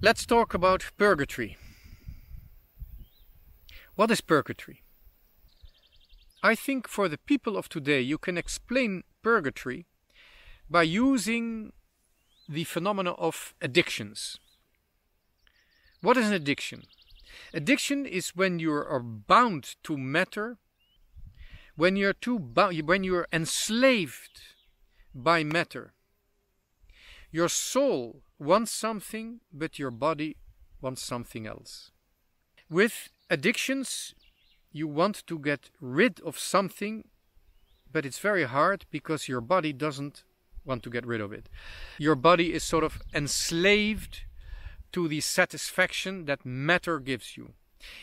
Let's talk about purgatory. What is purgatory? I think for the people of today you can explain purgatory by using the phenomena of addictions. What is an addiction? Addiction is when you are bound to matter, when you're enslaved by matter. Your soul wants something, but your body wants something else. With addictions, you want to get rid of something, but it's very hard because your body doesn't want to get rid of it. Your body is sort of enslaved to the satisfaction that matter gives you.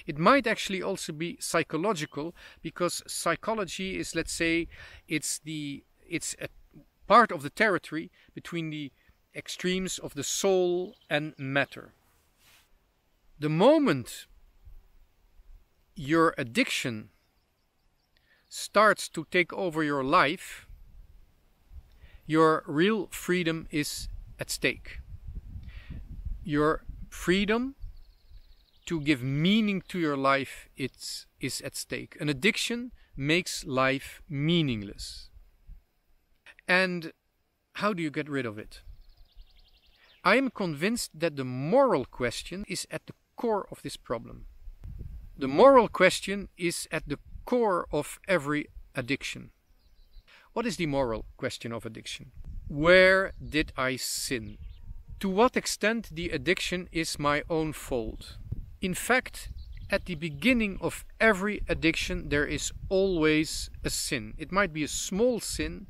It might actually also be psychological, because psychology is, let's say, it's a part of the territory between the extremes of the soul and matter. The moment your addiction starts to take over your life, your real freedom is at stake. Your freedom to give meaning to your life is at stake. An addiction makes life meaningless. And how do you get rid of it? I am convinced that the moral question is at the core of this problem. The moral question is at the core of every addiction. What is the moral question of addiction? Where did I sin? To what extent the addiction is my own fault? In fact, at the beginning of every addiction there is always a sin. It might be a small sin,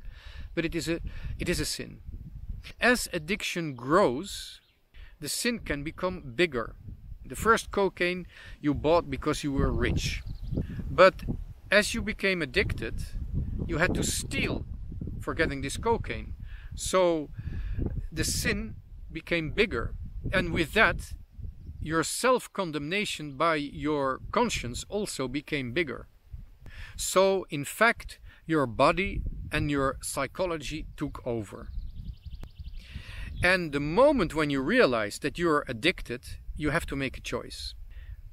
but it is a sin. As addiction grows, the sin can become bigger. The first cocaine you bought because you were rich. But as you became addicted, you had to steal for getting this cocaine. So the sin became bigger. And with that, your self-condemnation by your conscience also became bigger. So in fact, your body and your psychology took over. And the moment when you realize that you're addicted, you have to make a choice.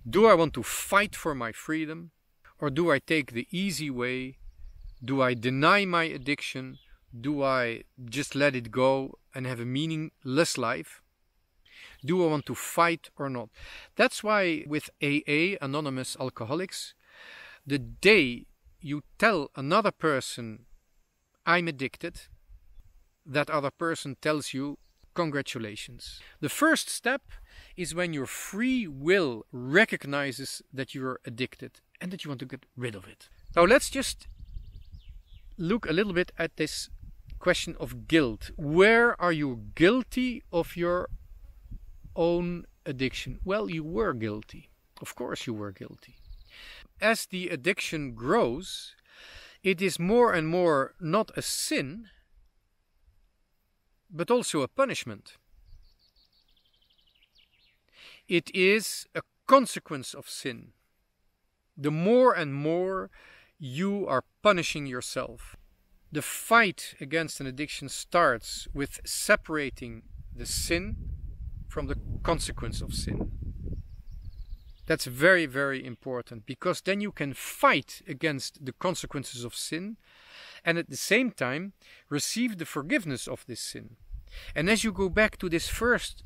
Do I want to fight for my freedom, or do I take the easy way? Do I deny my addiction? Do I just let it go and have a meaningless life? Do I want to fight or not? That's why with AA, Anonymous Alcoholics, the day you tell another person, I'm addicted, that other person tells you, congratulations. The first step is when your free will recognizes that you're addicted and that you want to get rid of it. Now let's just look a little bit at this question of guilt. Where are you guilty of your own addiction? Well, you were guilty. Of course you were guilty. As the addiction grows, it is more and more not a sin, but also a punishment. It is a consequence of sin. The more and more you are punishing yourself. The fight against an addiction starts with separating the sin from the consequence of sin. That's very, very important, because then you can fight against the consequences of sin and at the same time receive the forgiveness of this sin. And as you go back to this first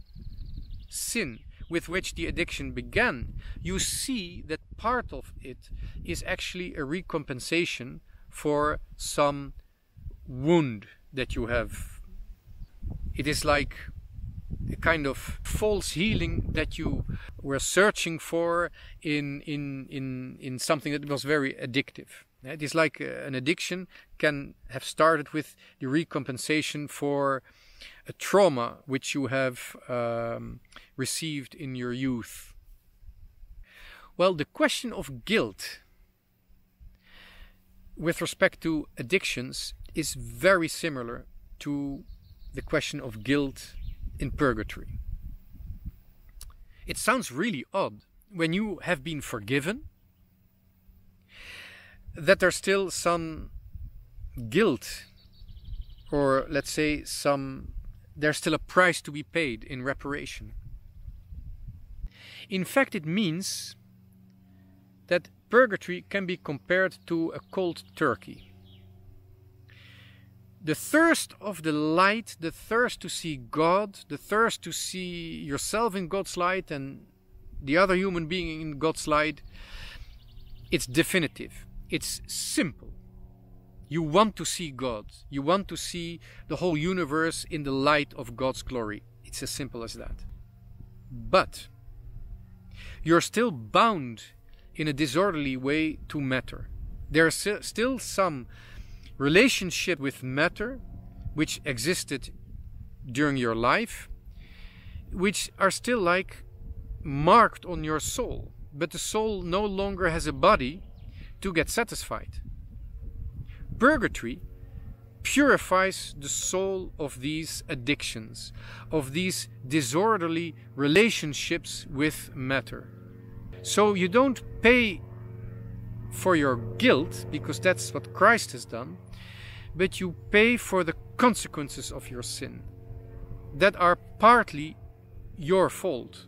sin with which the addiction began, you see that part of it is actually a recompensation for some wound that you have. It is like a kind of false healing that you were searching for in something that was very addictive. It is like an addiction can have started with the recompensation for a trauma which you have received in your youth. Well, the question of guilt with respect to addictions is very similar to the question of guilt in purgatory. It sounds really odd when you have been forgiven that there's still some guilt, or let's say there's still a price to be paid in reparation. In fact, it means that purgatory can be compared to a cold turkey. The thirst of the light, the thirst to see God, the thirst to see yourself in God's light and the other human being in God's light, it's definitive. It's simple. You want to see God. You want to see the whole universe in the light of God's glory. It's as simple as that. But you're still bound in a disorderly way to matter. There's still some relationship with matter which existed during your life, which are still like marked on your soul. But the soul no longer has a body to get satisfied. Purgatory purifies the soul of these addictions, of these disorderly relationships with matter. So you don't pay for your guilt, because that's what Christ has done, but you pay for the consequences of your sin that are partly your fault.